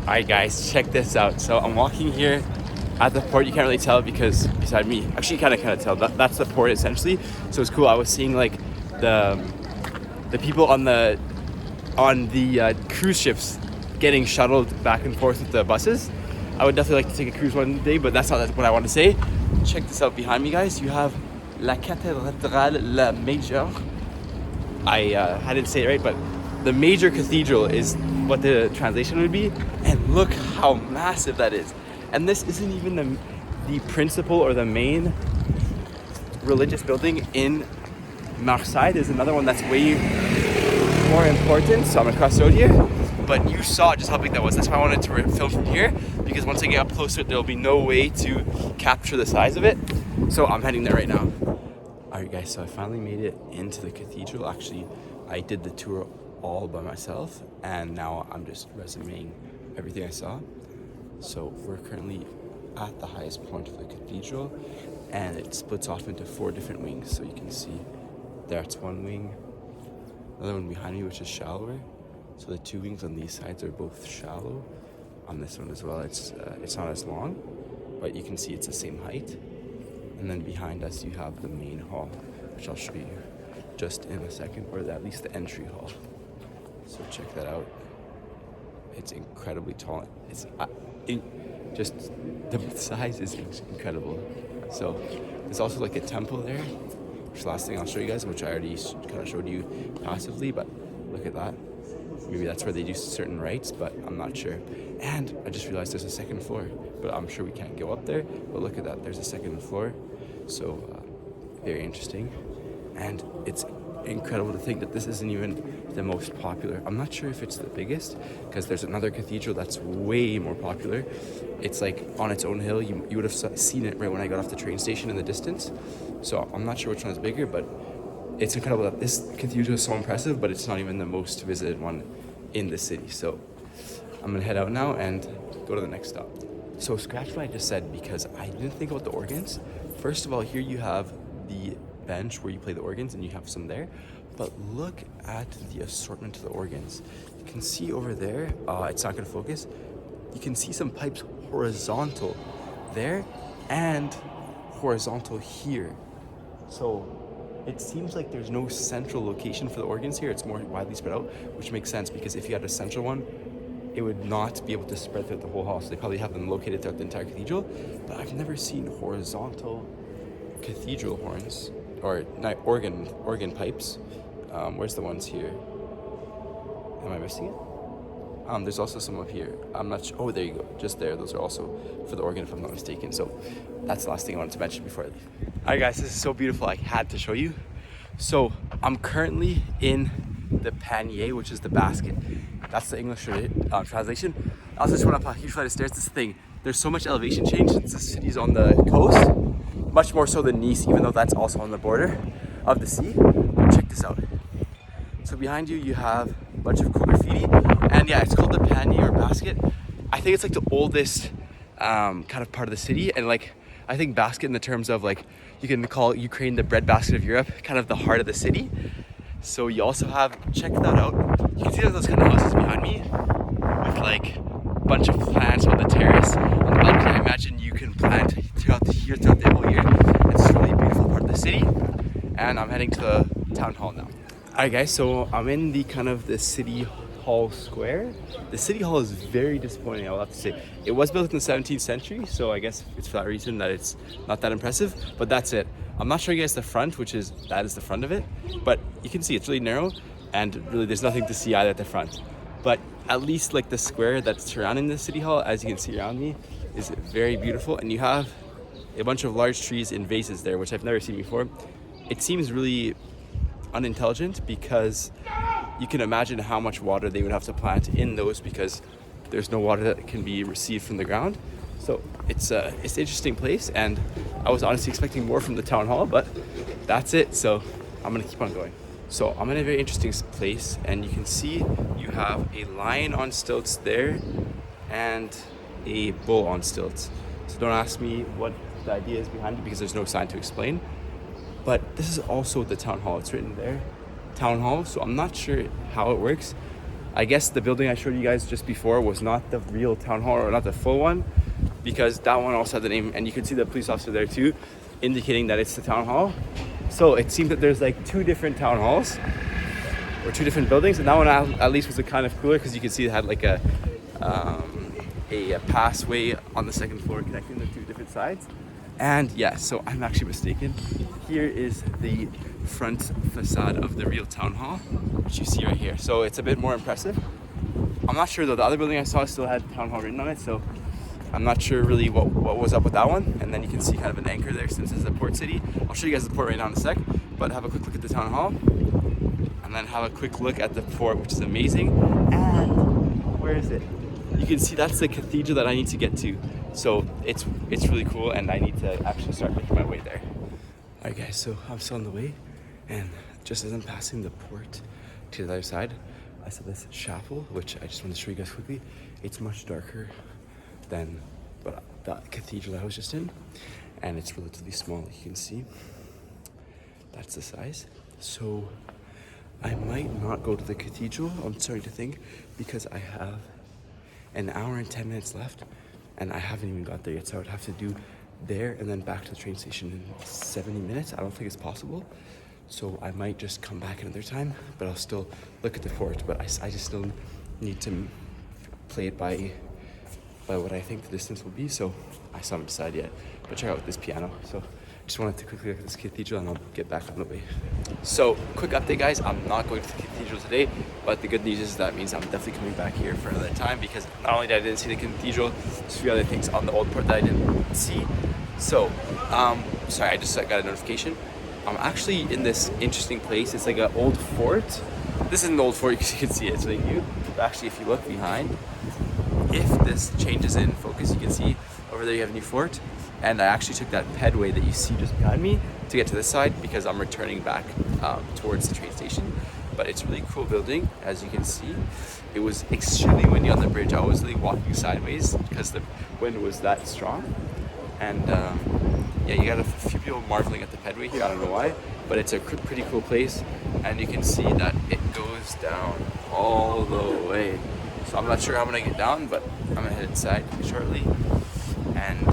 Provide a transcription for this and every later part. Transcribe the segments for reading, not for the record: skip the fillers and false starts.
Alright guys, check this out. So I'm walking here at the port. You can't really tell because beside me, actually you kind of tell. That's the port essentially. So it's cool. I was seeing like the people on the cruise ships getting shuttled back and forth with the buses. I would definitely like to take a cruise one day, but that's not what I want to say. Check this out behind me, guys. You have La Cathédrale La Majeure. I didn't say it right, but the major cathedral is what the translation would be. And look how massive that is. And this isn't even the principal or the main religious building in Marseille. There's another one that's way more important. So I'm gonna cross the road here. But you saw just how big that was. That's why I wanted to film from here, because once I get up closer, there'll be no way to capture the size of it. So I'm heading there right now. All right, guys, so I finally made it into the cathedral. Actually, I did the tour all by myself, and now I'm just resumeing everything I saw. So we're currently at the highest point of the cathedral, and it splits off into 4 different wings. So you can see that's one wing, another one behind me, which is shallower. So the 2 wings on these sides are both shallow. On this one as well, it's not as long, but you can see it's the same height. And then behind us, you have the main hall, which I'll show you just in a second, or at least the entry hall. So check that out. It's incredibly tall. It's just the size is incredible. So there's also like a temple there, which is the last thing I'll show you guys, which I already kind of showed you passively, but look at that. Maybe that's where they do certain rites, but I'm not sure. And I just realized there's a 2nd floor, but I'm sure we can't go up there. But look at that, there's a 2nd floor. So very interesting. And it's incredible to think that this isn't even the most popular. I'm not sure if it's the biggest, because there's another cathedral that's way more popular. It's like on its own hill. You would have seen it right when I got off the train station in the distance. So I'm not sure which one is bigger, but it's incredible that this cathedral is so impressive, but it's not even the most visited one in the city. So I'm gonna head out now and go to the next stop. So scratch what I just said, because I didn't think about the organs. First of all, here you have the bench where you play the organs, and you have some there. But look at the assortment of the organs. You can see over there, it's not gonna focus. You can see some pipes horizontal there and horizontal here. So it seems like there's no central location for the organs here. It's more widely spread out, which makes sense, because if you had a central one, it would not be able to spread throughout the whole hall. So they probably have them located throughout the entire cathedral. But I've never seen horizontal cathedral horns, or not organ pipes. Where's the ones here? Am I missing it? There's also some up here. I'm not sure. Oh, there you go. Just there. Those are also for the organ, if I'm not mistaken. So that's the last thing I wanted to mention before I leave. All right, guys, this is so beautiful. I had to show you. So I'm currently in the panier, which is the basket. That's the English translation. I also just went up a huge flight of stairs. This thing, there's so much elevation change since the city's on the coast, much more so than Nice, even though that's also on the border of the sea. But check this out. So behind you, you have a bunch of cool graffiti, and yeah, it's called the panier or basket. I think it's like the oldest kind of part of the city, and like I think basket in the terms of like you can call Ukraine the breadbasket of Europe, kind of the heart of the city. So you also have, check that out. You can see those kind of houses behind me with like a bunch of plants on the terrace. On the balcony, I imagine you can plant throughout the whole year. It's a really beautiful part of the city, and I'm heading to the town hall now. All right, guys, so I'm in the kind of the city hall square. The city hall is very disappointing, I will have to say. It was built in the 17th century, so I guess it's for that reason that it's not that impressive, but that's it. I'm not showing you guys the front, that is the front of it, but you can see it's really narrow, and really there's nothing to see either at the front. But at least like the square that's surrounding the city hall, as you can see around me, is very beautiful, and you have a bunch of large trees in vases there, which I've never seen before. It seems really unintelligent, because you can imagine how much water they would have to plant in those, because there's no water that can be received from the ground. So it's an interesting place, and I was honestly expecting more from the town hall, but that's it. So I'm gonna keep on going. So I'm in a very interesting place, and you can see you have a lion on stilts there and a bull on stilts. So don't ask me what the idea is behind it, because there's no sign to explain. But this is also the town hall. It's written there, town hall. So I'm not sure how it works. I guess the building I showed you guys just before was not the real town hall, or not the full one, because that one also had the name, and you can see the police officer there too, indicating that it's the town hall. So it seemed that there's like 2 different town halls, or 2 different buildings, and that one at least was kind of cooler because you can see it had like a passway on the 2nd floor connecting the 2 different sides. And yeah, so I'm actually mistaken. Here is the front facade of the real town hall, which you see right here. So it's a bit more impressive. I'm not sure though, the other building I saw still had town hall written on it, so I'm not sure really what was up with that one. And then you can see kind of an anchor there since it's a port city. I'll show you guys the port right now in a sec, but have a quick look at the town hall. And then have a quick look at the fort, which is amazing. And where is it? You can see that's the cathedral that I need to get to. So it's really cool, and I need to actually start making my way there. All right guys, so I'm still on the way, and just as I'm passing the port to the other side, I saw this chapel, which I just want to show you guys quickly. It's much darker than the cathedral I was just in, and it's relatively small. You can see that's the size. So I might not go to the cathedral, I'm starting to think, because I have an hour and 10 minutes left, and I haven't even got there yet, so I would have to do there and then back to the train station in 70 minutes. I don't think it's possible, so I might just come back another time, but I'll still look at the fort. But I just still need to play it by what I think the distance will be, so I still haven't decided yet. But check out this piano. So just wanted to quickly look at this cathedral, and I'll get back on the way. So quick update guys, I'm not going to the cathedral today, but the good news is that means I'm definitely coming back here for another time, because not only did I didn't see the cathedral, there's a few other things on the old port that I didn't see. So sorry, I just got a notification. I'm actually in this interesting place. It's like an old fort. This is an old fort, you can see it. It's really cute. Actually, if you look behind, if this changes in focus, you can see over there you have a new fort. And I actually took that pedway that you see just behind me to get to this side, because I'm returning back towards the train station. But it's a really cool building, as you can see. It was extremely windy on the bridge. I was really walking sideways because the wind was that strong. And yeah, you got a few people marveling at the pedway here. I don't know why, but it's a pretty cool place. And you can see that it goes down all the way. So I'm not sure how I'm gonna get down, but I'm gonna head inside shortly. And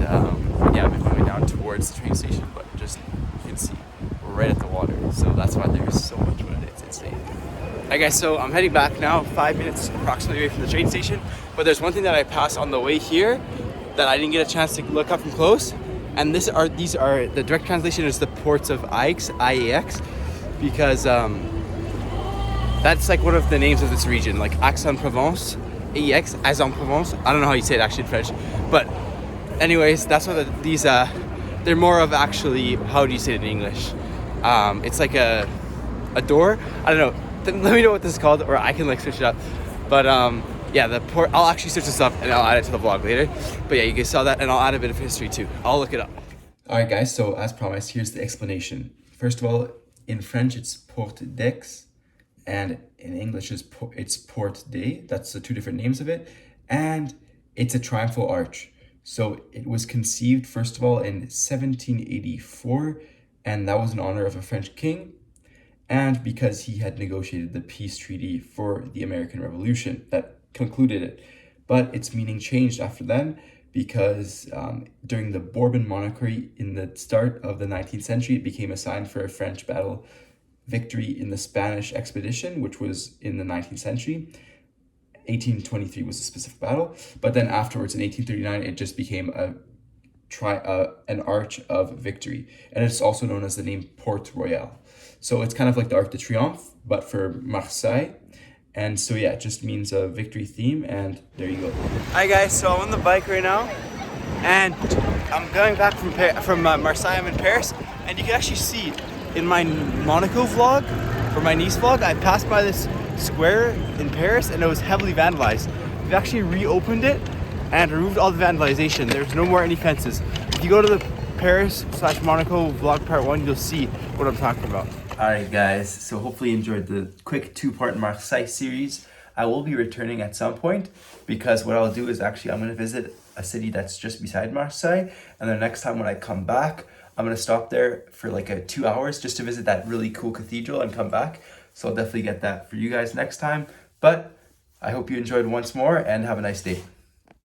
yeah, I'm making my way down towards the train station, but just, you can see, we're right at the water. So that's why there's so much wind, it's insane. Alright guys, so I'm heading back now, 5 minutes approximately away from the train station. But there's one thing that I passed on the way here that I didn't get a chance to look up from close. And these are the direct translation is the ports of Aix, IAX, because that's like one of the names of this region, like Aix-en-Provence, AEX, Aix-en-Provence. I don't know how you say it actually in French, but anyways, that's what these they're more of actually, how do you say it in English? It's like a door. I don't know. Let me know what this is called, or I can like switch it up. But yeah, the port. I'll actually search this up and I'll add it to the vlog later. But yeah, you guys saw that, and I'll add a bit of history too. I'll look it up. All right, guys. So as promised, here's the explanation. First of all, in French it's Porte d'Aix, and in English it's Porte d'Aix. That's the 2 different names of it, and it's a triumphal arch. So it was conceived, first of all, in 1784, and that was in honor of a French king, and because he had negotiated the peace treaty for the American Revolution that concluded it. But its meaning changed after then, because during the Bourbon monarchy in the start of the 19th century, it became a sign for a French battle victory in the Spanish expedition, which was in the 19th century. 1823 was a specific battle, but then afterwards in 1839 it just became an arch of victory, and it's also known as the name Port Royal. So it's kind of like the Arc de Triomphe, but for Marseille. And so yeah, it just means a victory theme, and there you go. Hi guys, so I'm on the bike right now, and I'm going back from Marseille. I'm in Paris, and you can actually see in my Monaco vlog, for my Nice vlog, I passed by this square in Paris and it was heavily vandalized. We've actually reopened it and removed all the vandalization. There's no more any fences. If you go to the Paris/Monaco vlog part 1, you'll see what I'm talking about. Alright guys, so hopefully you enjoyed the quick 2-part Marseille series. I will be returning at some point, because what I'll do is actually I'm going to visit a city that's just beside Marseille, and the next time when I come back, I'm going to stop there for like 2 hours just to visit that really cool cathedral and come back. So I'll definitely get that for you guys next time. But I hope you enjoyed once more and have a nice day.